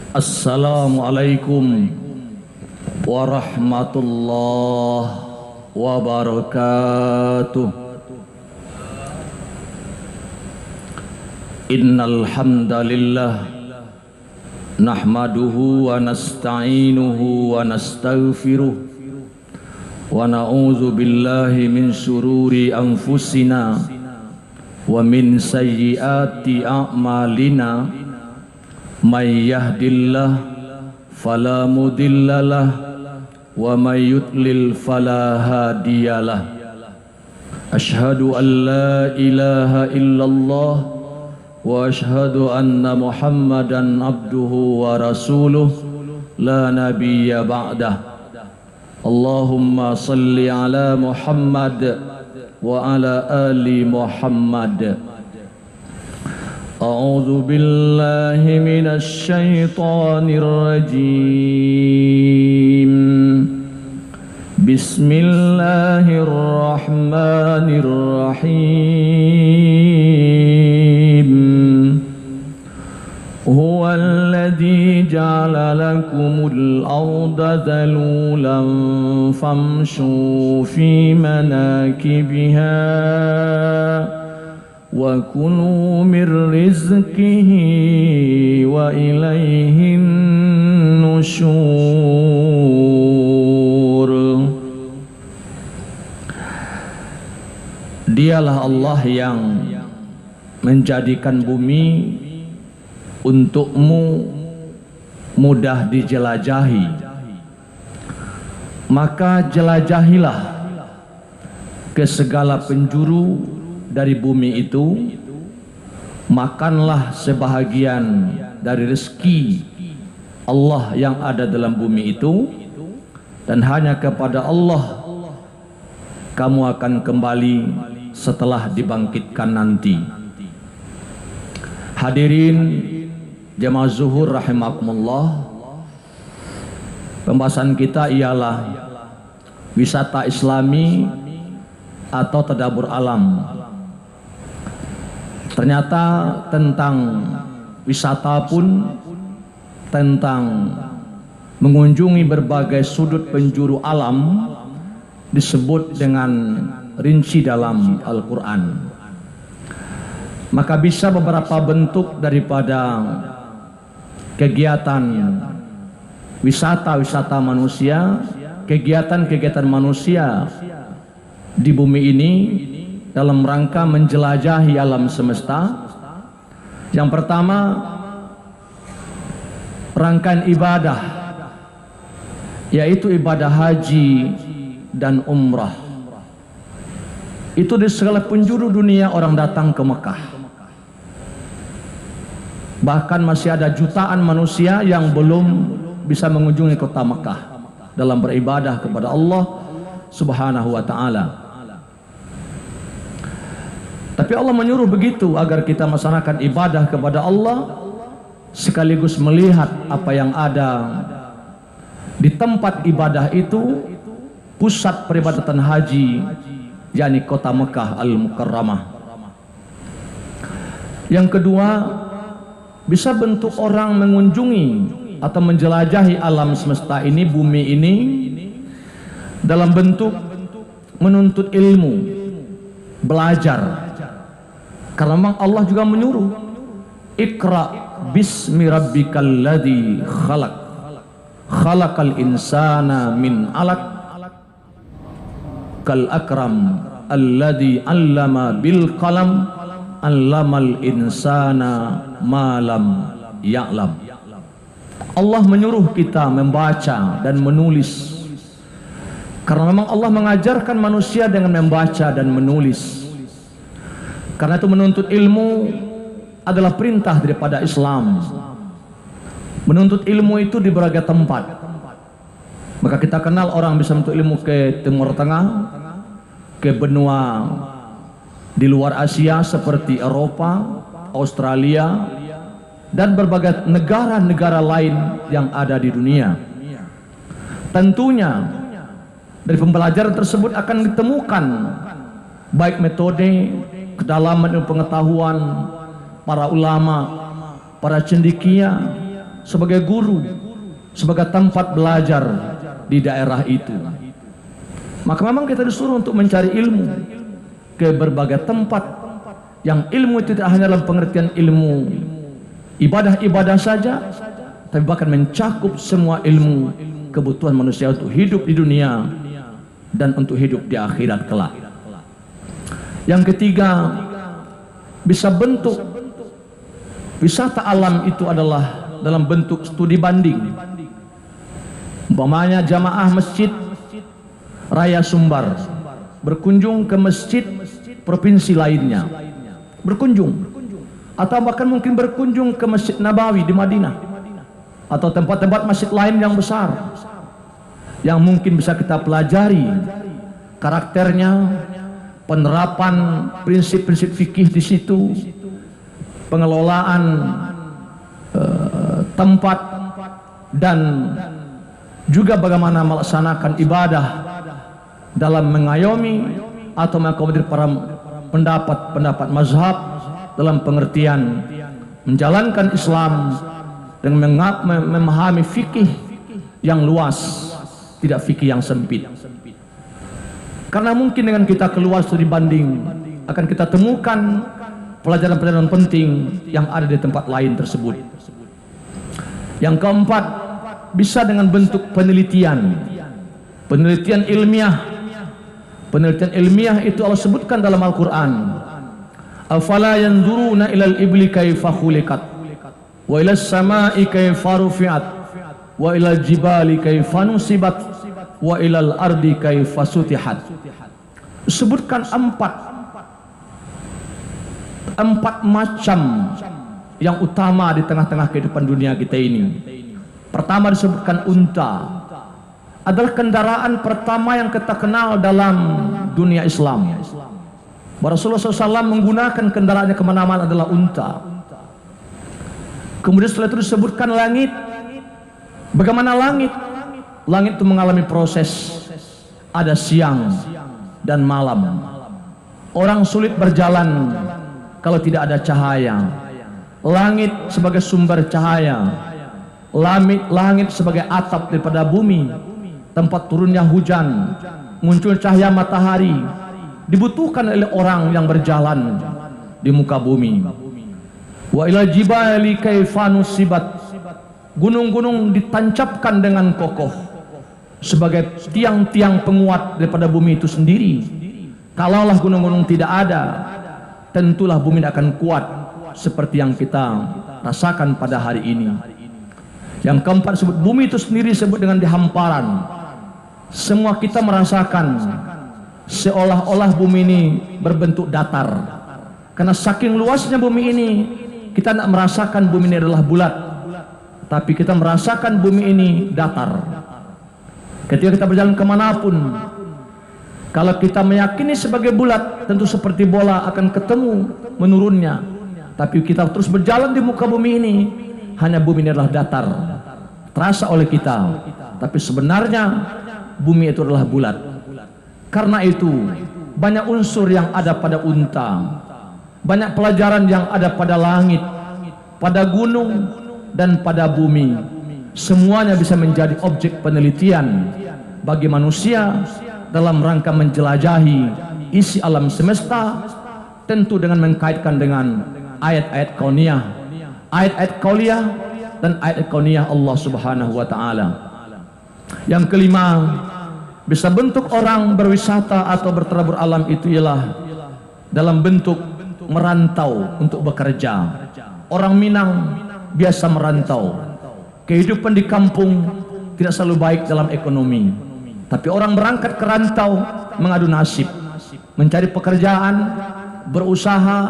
Assalamualaikum warahmatullahi wabarakatuh. Innal hamdalillah nahmaduhu wa nasta'inuhu wa nastaghfiruh wa na'udzu billahi min syururi anfusina wa min sayyiati a'malina. May yahdillah fala mudhillalah wa may yudlil fala hadiyalah. Asyhadu an la ilaha illallah wa asyhadu anna Muhammadan abduhu wa rasuluh la nabiyya ba'dah. Allahumma salli ala Muhammad wa ala ali Muhammad. A'udzu billahi minasy syaithanir rajim. Bismillahirrahmanirrahim. Huwal ladzi ja'ala lakumul arda dhalulan famshu fi manakibiha wa kulu min rizqihi wa ilaihin nusyur. Dialah Allah yang menjadikan bumi untukmu mudah dijelajahi, maka jelajahilah ke segala penjuru dari bumi itu, makanlah sebahagian dari rezeki Allah yang ada dalam bumi itu, dan hanya kepada Allah kamu akan kembali setelah dibangkitkan nanti. Hadirin jamaah zuhur rahimakumullah, pembahasan kita ialah wisata islami atau tadabbur alam. Ternyata tentang wisata pun, tentang mengunjungi berbagai sudut penjuru alam disebut dengan rinci dalam Al-Quran. Maka bisa beberapa bentuk daripada kegiatan wisata manusia, kegiatan manusia di bumi ini dalam rangka menjelajahi alam semesta. Yang pertama, rangkaian ibadah, yaitu ibadah haji dan umrah. Itu di segala penjuru dunia orang datang ke Mekah. Bahkan masih ada jutaan manusia yang belum bisa mengunjungi kota Mekah dalam beribadah kepada Allah Subhanahu wa ta'ala. Tapi Allah menyuruh begitu agar kita melaksanakan ibadah kepada Allah sekaligus melihat apa yang ada di tempat ibadah itu, pusat peribadatan haji, yakni kota Mekah Al-Mukarramah. Yang kedua, bisa bentuk orang mengunjungi atau menjelajahi alam semesta ini, bumi ini, dalam bentuk menuntut ilmu, belajar. Karena memang Allah juga menyuruh, Iqra bismi rabbikal ladzi khalaq, khalaqal insana min alaq, kal akram alladzi 'allama bil qalam, 'allamal insana ma lam ya'lam. Allah menyuruh kita membaca dan menulis, karena memang Allah mengajarkan manusia dengan membaca dan menulis. Karena itu menuntut ilmu adalah perintah daripada Islam. Menuntut ilmu itu di berbagai tempat. Maka kita kenal orang bisa menuntut ilmu ke Timur Tengah, ke benua di luar Asia seperti Eropa, Australia, dan berbagai negara-negara lain yang ada di dunia. Tentunya dari pembelajaran tersebut akan ditemukan baik metode, kedalaman ilmu pengetahuan para ulama, para cendekia, sebagai guru, sebagai tempat belajar di daerah itu. Maka memang kita disuruh untuk mencari ilmu ke berbagai tempat, yang ilmu itu tidak hanya dalam pengertian ilmu ibadah-ibadah saja, tapi bahkan mencakup semua ilmu kebutuhan manusia untuk hidup di dunia dan untuk hidup di akhirat kelak. Yang ketiga, bisa bentuk wisata alam itu adalah dalam bentuk studi banding. Umpamanya jamaah masjid Raya Sumbar berkunjung ke masjid provinsi lainnya, berkunjung, atau bahkan mungkin berkunjung ke Masjid Nabawi di Madinah, atau tempat-tempat masjid lain yang besar yang mungkin bisa kita pelajari karakternya, penerapan prinsip-prinsip fikih di situ, pengelolaan tempat, dan juga bagaimana melaksanakan ibadah dalam mengayomi atau mengakomodir para pendapat mazhab dalam pengertian menjalankan Islam dengan memahami fikih yang luas, tidak fikih yang sempit. Karena mungkin dengan kita keluar studi banding akan kita temukan pelajaran-pelajaran penting yang ada di tempat lain tersebut. Yang keempat, bisa dengan bentuk penelitian ilmiah. Penelitian ilmiah itu Allah sebutkan dalam Al-Quran, afala yanzuruna ilal ibli kaifa khuliqat wa ilas samai kaifa rufi'at wa ilal jibali kaifa nusibat wa ilal ardi kaifa sutihat. Sebutkan empat macam yang utama di tengah-tengah kehidupan dunia kita ini. Pertama disebutkan unta, adalah kendaraan pertama yang kita kenal dalam dunia Islam. Rasulullah SAW menggunakan kendaraannya kemana-mana adalah unta. Kemudian setelah itu disebutkan langit. Bagaimana langit? Langit itu mengalami proses, ada siang dan malam. Orang sulit berjalan kalau tidak ada cahaya. Langit sebagai sumber cahaya, langit sebagai atap daripada bumi, tempat turunnya hujan, muncul cahaya matahari, dibutuhkan oleh orang yang berjalan di muka bumi. Wa ilal jibali kaifa nusibat, gunung-gunung ditancapkan dengan kokoh sebagai tiang-tiang penguat daripada bumi itu sendiri. Kalaulah gunung-gunung tidak ada, tentulah bumi akan kuat seperti yang kita rasakan pada hari ini. Yang keempat disebut bumi itu sendiri disebut dengan dihamparan. Semua kita merasakan seolah-olah bumi ini berbentuk datar, karena saking luasnya bumi ini. Kita tidak merasakan bumi ini adalah bulat, tapi kita merasakan bumi ini datar. Ketika kita berjalan kemanapun, kalau kita meyakini sebagai bulat, tentu seperti bola akan ketemu menurunnya. Tapi kita terus berjalan di muka bumi ini, hanya bumi ini adalah datar, terasa oleh kita, tapi sebenarnya bumi itu adalah bulat. Karena itu banyak unsur yang ada pada unta, banyak pelajaran yang ada pada langit, pada gunung, dan pada bumi. Semuanya bisa menjadi objek penelitian bagi manusia dalam rangka menjelajahi isi alam semesta, tentu dengan mengkaitkan dengan ayat-ayat kauniyah, dan ayat kauniyah Allah Subhanahu wa taala. Yang kelima, bisa bentuk orang berwisata atau berterabur alam itu ialah dalam bentuk merantau untuk bekerja. Orang Minang biasa merantau. Kehidupan di kampung tidak selalu baik dalam ekonomi, tapi orang berangkat ke rantau mengadu nasib, mencari pekerjaan, berusaha,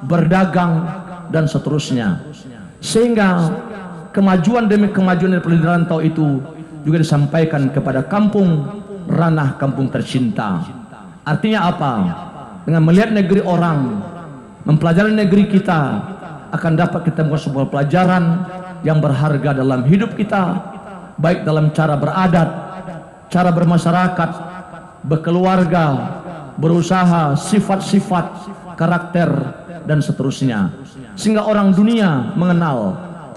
berdagang, dan seterusnya. Sehingga kemajuan demi kemajuan dari rantau itu juga disampaikan kepada kampung, ranah kampung tercinta. Artinya apa? Dengan melihat negeri orang, mempelajari negeri kita, akan dapat kita membuat sebuah pelajaran yang berharga dalam hidup kita, baik dalam cara beradat, cara bermasyarakat, berkeluarga, berusaha, sifat-sifat, karakter, dan seterusnya. Sehingga orang dunia mengenal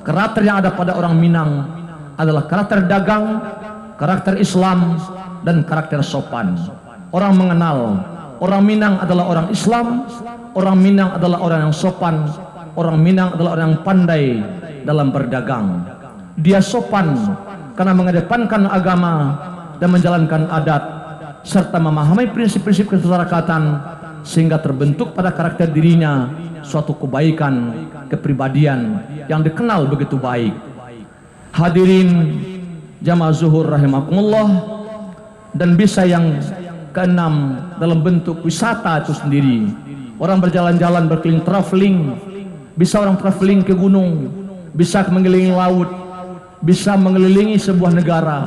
Karakter yang ada pada orang Minang adalah karakter dagang, karakter Islam, dan karakter sopan. Orang mengenal orang Minang adalah orang Islam, orang Minang adalah orang yang sopan, orang Minang adalah orang yang pandai dalam berdagang. Dia sopan karena mengedepankan agama dan menjalankan adat serta memahami prinsip-prinsip kemasyarakatan, sehingga terbentuk pada karakter dirinya suatu kebaikan, kepribadian yang dikenal begitu baik. Hadirin jamaah zuhur rahimakumullah, dan bisa yang keenam dalam bentuk wisata itu sendiri. Orang berjalan-jalan, berkeliling, traveling. Bisa orang traveling ke gunung, bisa mengelilingi laut, bisa mengelilingi sebuah negara.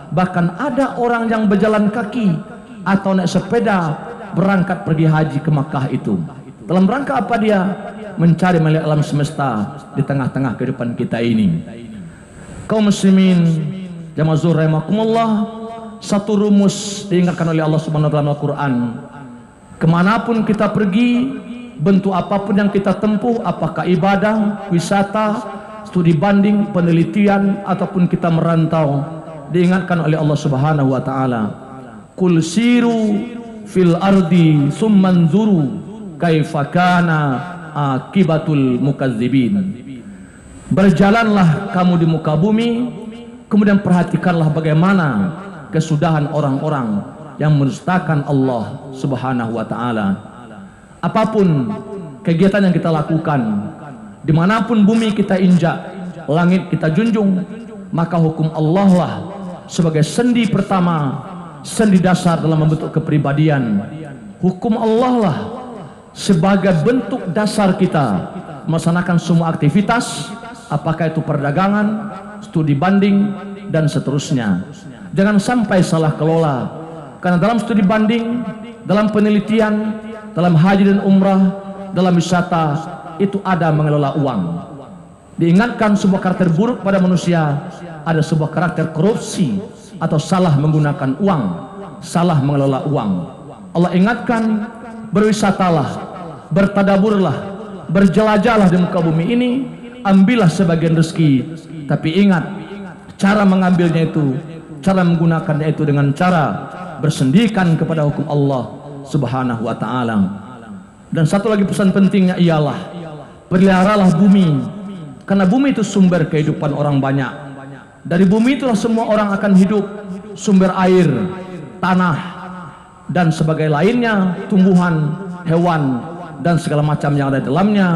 Bahkan ada orang yang berjalan kaki atau naik sepeda berangkat pergi haji ke Makkah itu. Dalam rangka apa dia? Mencari melihat alam semesta di tengah-tengah kehidupan kita ini. Kaum muslimin jamaah zuhur rahimakumullah, satu rumus diingatkan oleh Allah Subhanahu wa taala dalam Al-Qur'an. Kemanapun kita pergi, bentuk apapun yang kita tempuh, apakah ibadah, wisata, studi banding, penelitian, ataupun kita merantau, diingatkan oleh Allah Subhanahu wa taala, "Qul siru fil ardi summanzuru kaifa kana akibatul mukazzibin." Berjalanlah kamu di muka bumi, kemudian perhatikanlah bagaimana kesudahan orang-orang yang mendustakan Allah Subhanahu wa taala. Apapun kegiatan yang kita lakukan, dimanapun bumi kita injak, langit kita junjung, maka hukum Allah lah sebagai sendi pertama, sendi dasar dalam membentuk kepribadian. Hukum Allah lah sebagai bentuk dasar kita melaksanakan semua aktivitas, apakah itu perdagangan, studi banding, dan seterusnya. Jangan sampai salah kelola, karena dalam studi banding, dalam penelitian, dalam haji dan umrah, dalam wisata, itu ada mengelola uang. Diingatkan sebuah karakter buruk pada manusia, ada sebuah karakter korupsi atau salah menggunakan uang, salah mengelola uang. Allah ingatkan, berwisatalah, bertadaburlah, berjelajahlah di muka bumi ini, ambillah sebagian rezeki, tapi ingat, cara mengambilnya itu, cara menggunakannya itu dengan cara bersendikan kepada hukum Allah Subhanahu wa taala. Dan satu lagi pesan pentingnya ialah peliharalah bumi, karena bumi itu sumber kehidupan orang banyak. Dari bumi itulah semua orang akan hidup, sumber air, tanah, dan sebagai lainnya, tumbuhan, hewan, dan segala macam yang ada di dalamnya.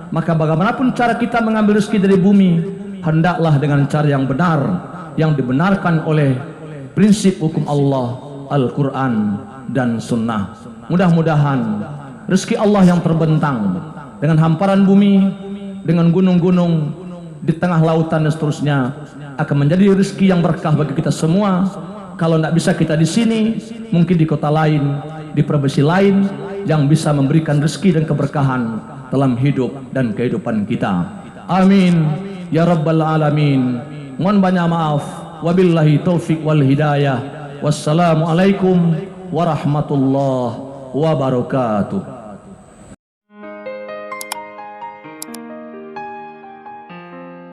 Maka bagaimanapun cara kita mengambil rezeki dari bumi, hendaklah dengan cara yang benar, yang dibenarkan oleh prinsip hukum Allah, Al-Quran, dan Sunnah. Mudah-mudahan rezeki Allah yang terbentang dengan hamparan bumi, dengan gunung-gunung di tengah lautan dan seterusnya, akan menjadi rezeki yang berkah bagi kita semua. Kalau tidak bisa kita di sini, mungkin di kota lain, di provinsi lain, yang bisa memberikan rezeki dan keberkahan dalam hidup dan kehidupan kita. Amin ya rabbal alamin. Mohon banyak maaf. Wabillahi taufik wal hidayah. Wassalamualaikum warahmatullahi wabarakatuh.